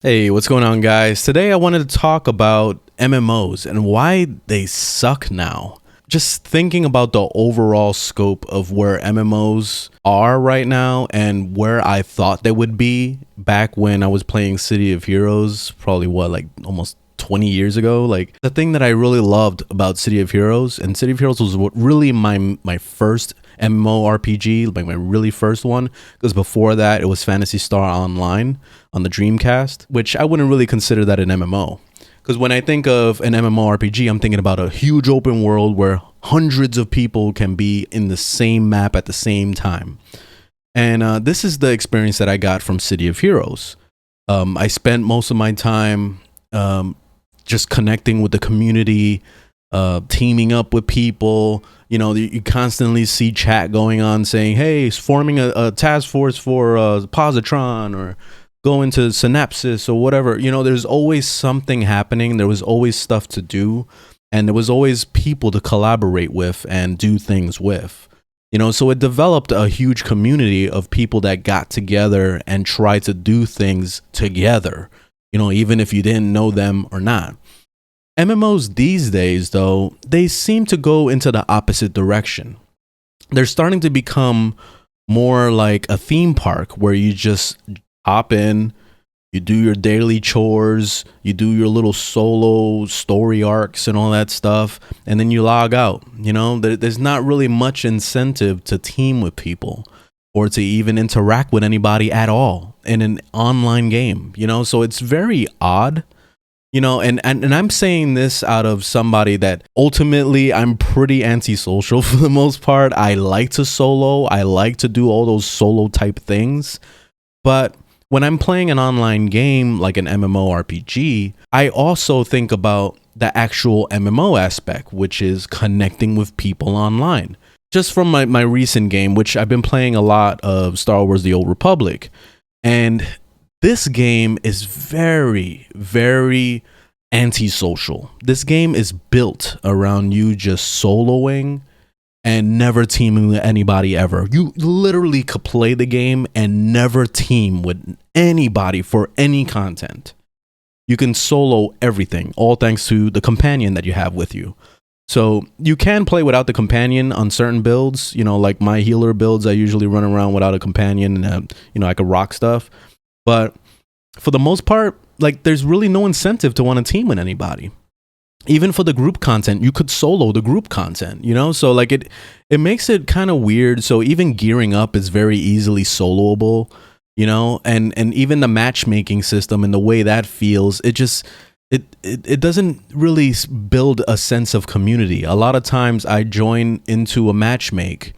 Hey, what's going on, guys? Today I wanted to talk about MMOs and why they suck now. Just thinking about the overall scope of where MMOs are right now and where I thought they would be back when I was playing City of Heroes, probably like almost 20 years ago. Like, the thing that I really loved about City of Heroes, and City of Heroes was really my first MMORPG, like my really first one, because before that it was Phantasy Star Online on the Dreamcast, which I wouldn't really consider that an MMO. Because when I think of an MMORPG, I'm thinking about a huge open world where hundreds of people can be in the same map at the same time. And this is the experience that I got from City of Heroes. I spent most of my time just connecting with the community, teaming up with people. You know, you constantly see chat going on saying, hey, it's forming a task force for Positron, or going to Synapsis or whatever. You know, there's always something happening. There was always stuff to do. And there was always people to collaborate with and do things with. You know, so it developed a huge community of people that got together and tried to do things together, you know, even if you didn't know them or not. MMOs these days, though, they seem to go into the opposite direction. They're starting to become more like a theme park where you just hop in, you do your daily chores, you do your little solo story arcs and all that stuff, and then you log out. You know, there's not really much incentive to team with people or to even interact with anybody at all in an online game, you know, so it's very odd. You know, and I'm saying this out of somebody that ultimately I'm pretty antisocial for the most part. I like to solo. I like to do all those solo type things. But when I'm playing an online game like an MMORPG, I also think about the actual MMO aspect, which is connecting with people online. Just from my recent game, which I've been playing a lot of Star Wars: The Old Republic. And this game is very, very antisocial. This game is built around you just soloing and never teaming with anybody ever. You literally could play the game and never team with anybody for any content. You can solo everything, all thanks to the companion that you have with you. So you can play without the companion on certain builds. You know, like my healer builds, I usually run around without a companion, and you know, I could rock stuff. But for the most part, like, there's really no incentive to want to team with anybody. Even for the group content, you could solo the group content, you know? So like it makes it kind of weird. So even gearing up is very easily soloable, you know? And even the matchmaking system and the way that feels, it doesn't really build a sense of community. A lot of times I join into a matchmake,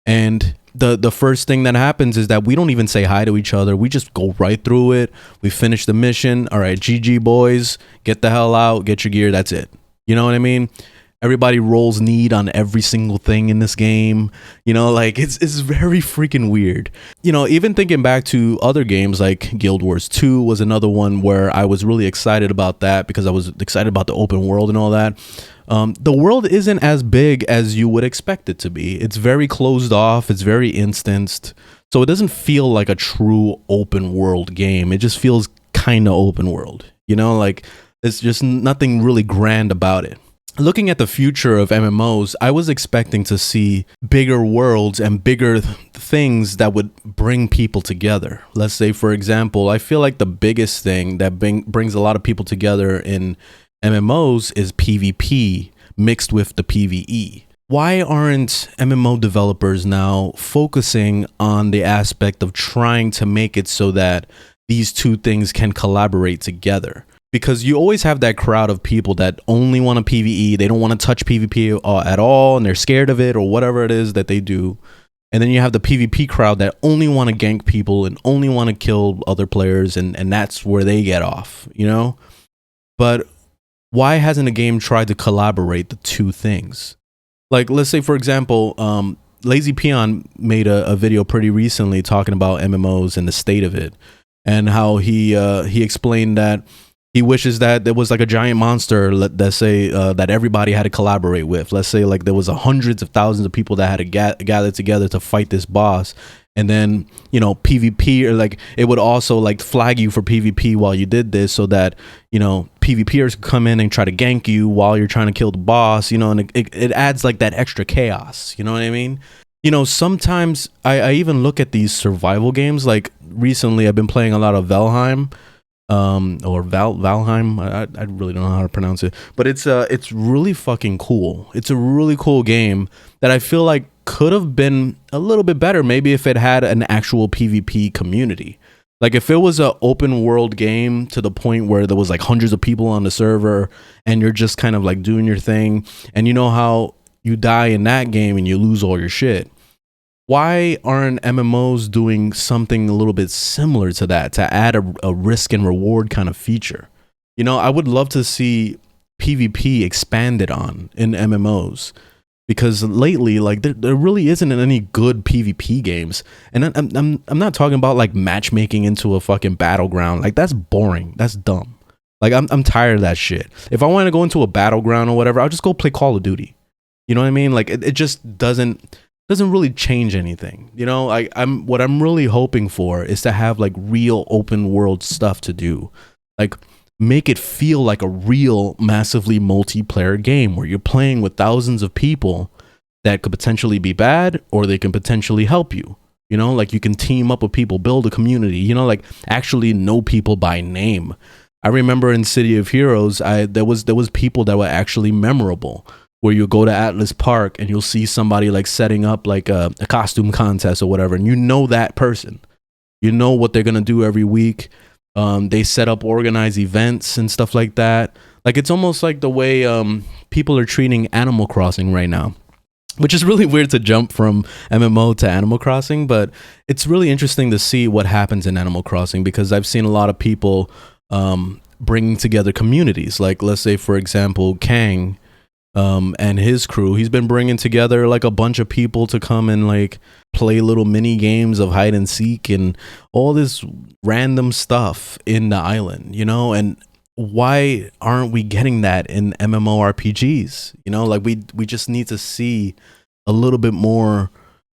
and the first thing that happens is that we don't even say hi to each other. We just go right through it. We finish the mission. All right, GG boys, get the hell out, get your gear. That's it. You know what I mean? Everybody rolls need on every single thing in this game. You know, like it's very freaking weird. You know, even thinking back to other games like Guild Wars 2 was another one where I was really excited about that because I was excited about the open world and all that. The world isn't as big as you would expect it to be. It's very closed off. It's very instanced. So it doesn't feel like a true open world game. It just feels kind of open world. You know, like it's just nothing really grand about it. Looking at the future of MMOs, I was expecting to see bigger worlds and bigger things that would bring people together. Let's say, for example, I feel like the biggest thing that brings a lot of people together in MMOs is PvP mixed with the PvE. Why aren't MMO developers now focusing on the aspect of trying to make it so that these two things can collaborate together? Because you always have that crowd of people that only want to PvE. They don't want to touch PvP at all, and they're scared of it or whatever it is that they do. And then you have the PvP crowd that only want to gank people and only want to kill other players, and that's where they get off, you know? But why hasn't a game tried to collaborate the two things? Like, let's say, for example, LazyPeon made a video pretty recently talking about MMOs and the state of it, and how he explained that He wishes that there was like a giant monster, let's say, that everybody had to collaborate with. Let's say like there was hundreds of thousands of people that had to gather together to fight this boss. And then, you know, PvP, or like it would also like flag you for PvP while you did this, so that, you know, PvPers could come in and try to gank you while you're trying to kill the boss, you know, and it adds like that extra chaos. You know what I mean? You know, sometimes I even look at these survival games. Like recently I've been playing a lot of Valheim, or Valheim. I really don't know how to pronounce it, but it's really fucking cool. It's a really cool game that I feel like could have been a little bit better, maybe if it had an actual PvP community. Like if it was an open world game to the point where there was like hundreds of people on the server and you're just kind of like doing your thing, and you know how you die in that game and you lose all your shit. Why aren't MMOs doing something a little bit similar to that, to add a risk and reward kind of feature? You know, I would love to see PvP expanded on in MMOs, because lately, like there really isn't any good PvP games. And I'm not talking about like matchmaking into a fucking battleground. Like that's boring. That's dumb. Like I'm tired of that shit. If I want to go into a battleground or whatever, I'll just go play Call of Duty. You know what I mean? Like it just doesn't really change anything. You know, what I'm really hoping for is to have like real open world stuff to do. Like make it feel like a real massively multiplayer game where you're playing with thousands of people that could potentially be bad, or they can potentially help you. You know, like you can team up with people, build a community, you know, like actually know people by name. I remember in City of Heroes, there was people that were actually memorable, where you go to Atlas Park and you'll see somebody like setting up like a costume contest or whatever, and you know that person. You know what they're gonna do every week. They set up organized events and stuff like that. Like it's almost like the way people are treating Animal Crossing right now, which is really weird to jump from MMO to Animal Crossing, but it's really interesting to see what happens in Animal Crossing, because I've seen a lot of people bringing together communities. Like let's say, for example, Kang and his crew, he's been bringing together like a bunch of people to come and like play little mini games of hide and seek and all this random stuff in the island, you know. And why aren't we getting that in MMORPGs? You know, like we just need to see a little bit more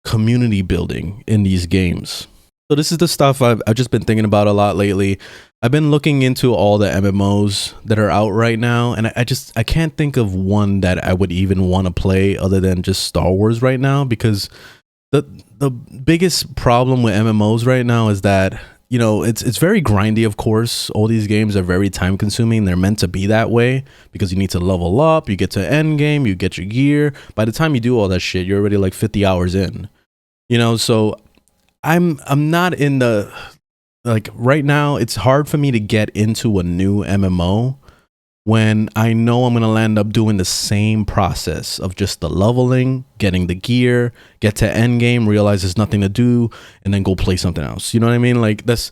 community building in these games. So this is the stuff I've just been thinking about a lot lately. I've been looking into all the MMOs that are out right now, and I can't think of one that I would even want to play other than just Star Wars right now, because the biggest problem with MMOs right now is that, you know, it's very grindy. Of course, all these games are very time consuming. They're meant to be that way because you need to level up, you get to end game, you get your gear. By the time you do all that shit, you're already like 50 hours in. You know, so I'm not in the, like right now it's hard for me to get into a new MMO when I know I'm gonna end up doing the same process of just the leveling, getting the gear, get to end game, realize there's nothing to do, and then go play something else. You know what I mean? Like that's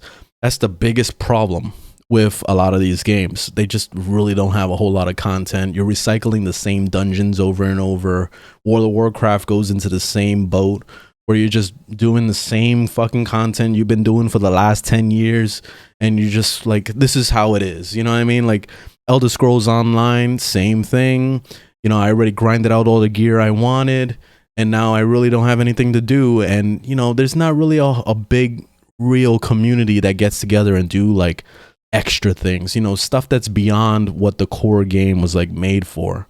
the biggest problem with a lot of these games. They just really don't have a whole lot of content. You're recycling the same dungeons over and over. World of Warcraft goes into the same boat, where you're just doing the same fucking content you've been doing for the last 10 years. And you're just like, this is how it is. You know what I mean? Like Elder Scrolls Online, same thing. You know, I already grinded out all the gear I wanted, and now I really don't have anything to do. And, you know, there's not really a big, real community that gets together and do like extra things, you know, stuff that's beyond what the core game was like made for.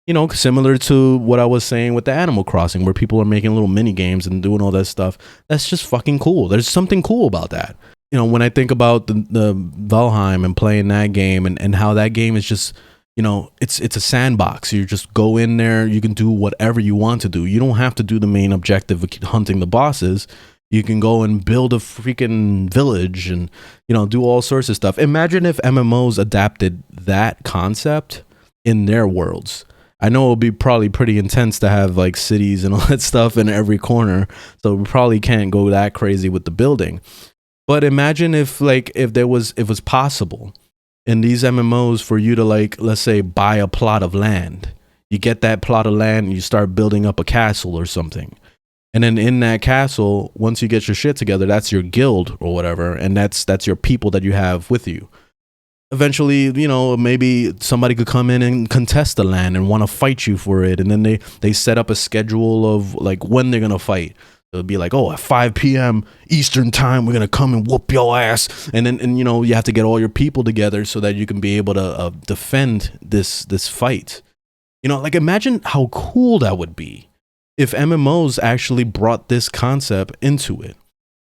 You know, similar to what I was saying with the Animal Crossing, where people are making little mini games and doing all that stuff. That's just fucking cool. There's something cool about that. You know, when I think about the Valheim and playing that game, and how that game is just, you know, it's a sandbox. You just go in there, you can do whatever you want to do. You don't have to do the main objective of hunting the bosses. You can go and build a freaking village and, you know, do all sorts of stuff. Imagine if MMOs adapted that concept in their worlds. I know it'll be probably pretty intense to have like cities and all that stuff in every corner, so we probably can't go that crazy with the building. But imagine if it was possible in these MMOs for you to, like, let's say, buy a plot of land. You get that plot of land and you start building up a castle or something. And then in that castle, once you get your shit together, that's your guild or whatever, and that's your people that you have with you. eventually, you know, maybe somebody could come in and contest the land and want to fight you for it, and then they set up a schedule of like when they're gonna fight. It'll be like, oh, at 5 p.m. Eastern time, we're gonna come and whoop your ass, and then you know you have to get all your people together so that you can be able to defend this fight. You know, like imagine how cool that would be if MMOs actually brought this concept into it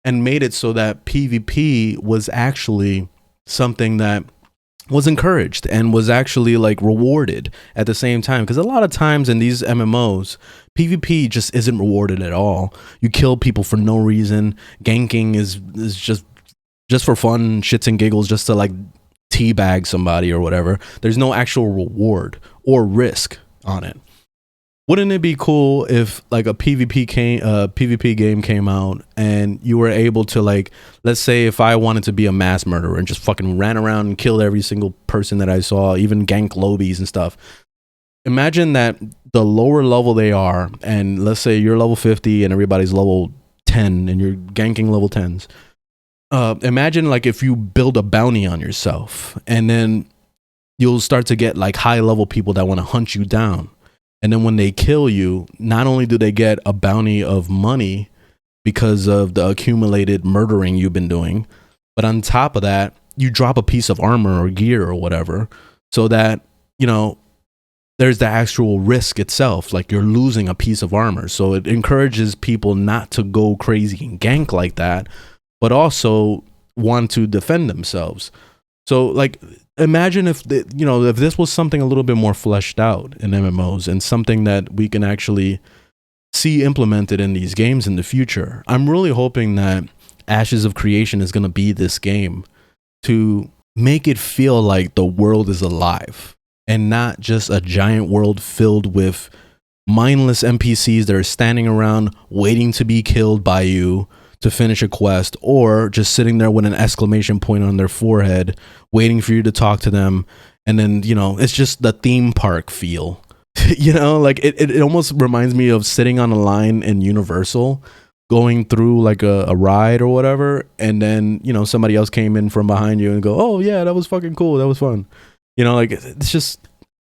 and made it so that PvP was actually something that was encouraged and was actually like rewarded at the same time. Because a lot of times in these MMOs, PvP just isn't rewarded at all. You kill people for no reason. Ganking is just for fun, shits and giggles, just to like teabag somebody or whatever. There's no actual reward or risk on it. Wouldn't it be cool if like a PvP game came out and you were able to, like, let's say if I wanted to be a mass murderer and just fucking ran around and killed every single person that I saw, even gank lobbies and stuff. Imagine that the lower level they are, and let's say you're level 50 and everybody's level 10 and you're ganking level 10s. Imagine like if you build a bounty on yourself and then you'll start to get like high level people that want to hunt you down. And then when they kill you, not only do they get a bounty of money because of the accumulated murdering you've been doing, but on top of that, you drop a piece of armor or gear or whatever, so that, you know, there's the actual risk itself. Like you're losing a piece of armor. So it encourages people not to go crazy and gank like that, but also want to defend themselves. So like, imagine if if this was something a little bit more fleshed out in MMOs and something that we can actually see implemented in these games in the future. I'm really hoping that Ashes of Creation is going to be this game to make it feel like the world is alive and not just a giant world filled with mindless NPCs that are standing around waiting to be killed by you to finish a quest, or just sitting there with an exclamation point on their forehead waiting for you to talk to them. And then, you know, it's just the theme park feel. You know, like it almost reminds me of sitting on a line in Universal going through like a ride or whatever, and then, you know, somebody else came in from behind you and go, oh yeah, that was fucking cool, that was fun. You know, like it's just,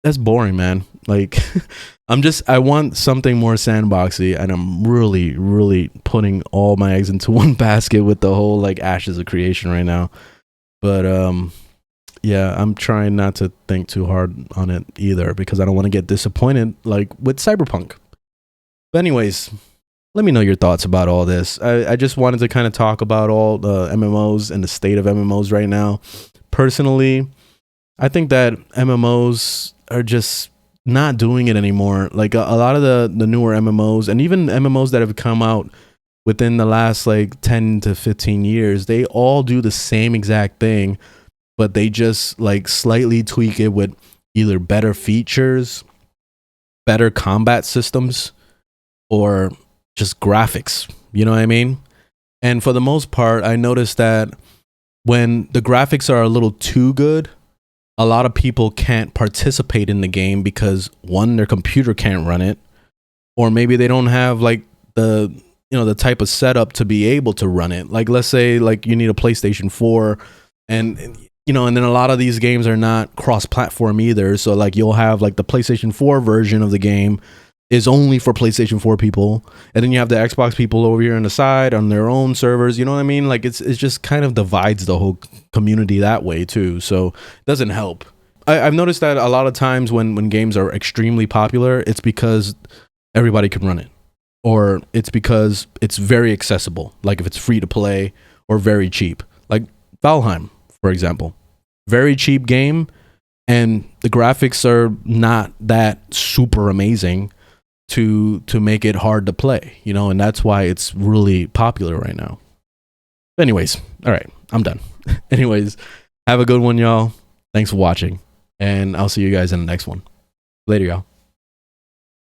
that's boring, man. Like I want something more sandboxy, and I'm really putting all my eggs into one basket with the whole like Ashes of Creation right now. But yeah, I'm trying not to think too hard on it either, because I don't want to get disappointed like with Cyberpunk. But anyways, let me know your thoughts about all this. I just wanted to kind of talk about all the MMOs and the state of MMOs right now. Personally, I think that MMOs are just not doing it anymore. Like a lot of the newer MMOs, and even MMOs that have come out within the last like 10 to 15 years, they all do the same exact thing, but they just like slightly tweak it with either better features, better combat systems, or just graphics. You know what I mean? And for the most part, I noticed that when the graphics are a little too good, a lot of people can't participate in the game because one, their computer can't run it, or maybe they don't have like the type of setup to be able to run it. Like let's say like you need a PlayStation 4, and and then a lot of these games are not cross-platform either. So like you'll have like the PlayStation 4 version of the game is only for PlayStation 4 people, and then you have the Xbox people over here on the side on their own servers. You know what I mean? Like it's just kind of divides the whole community that way too. So it doesn't help. I've noticed that a lot of times when games are extremely popular, it's because everybody can run it, or it's because it's very accessible. Like if it's free to play or very cheap, like Valheim, for example, very cheap game, and the graphics are not that super amazing to make it hard to play, and that's why it's really popular right now. Anyways, all right, I'm done. Anyways, have a good one, y'all. Thanks for watching, and I'll see you guys in the next one. Later, y'all.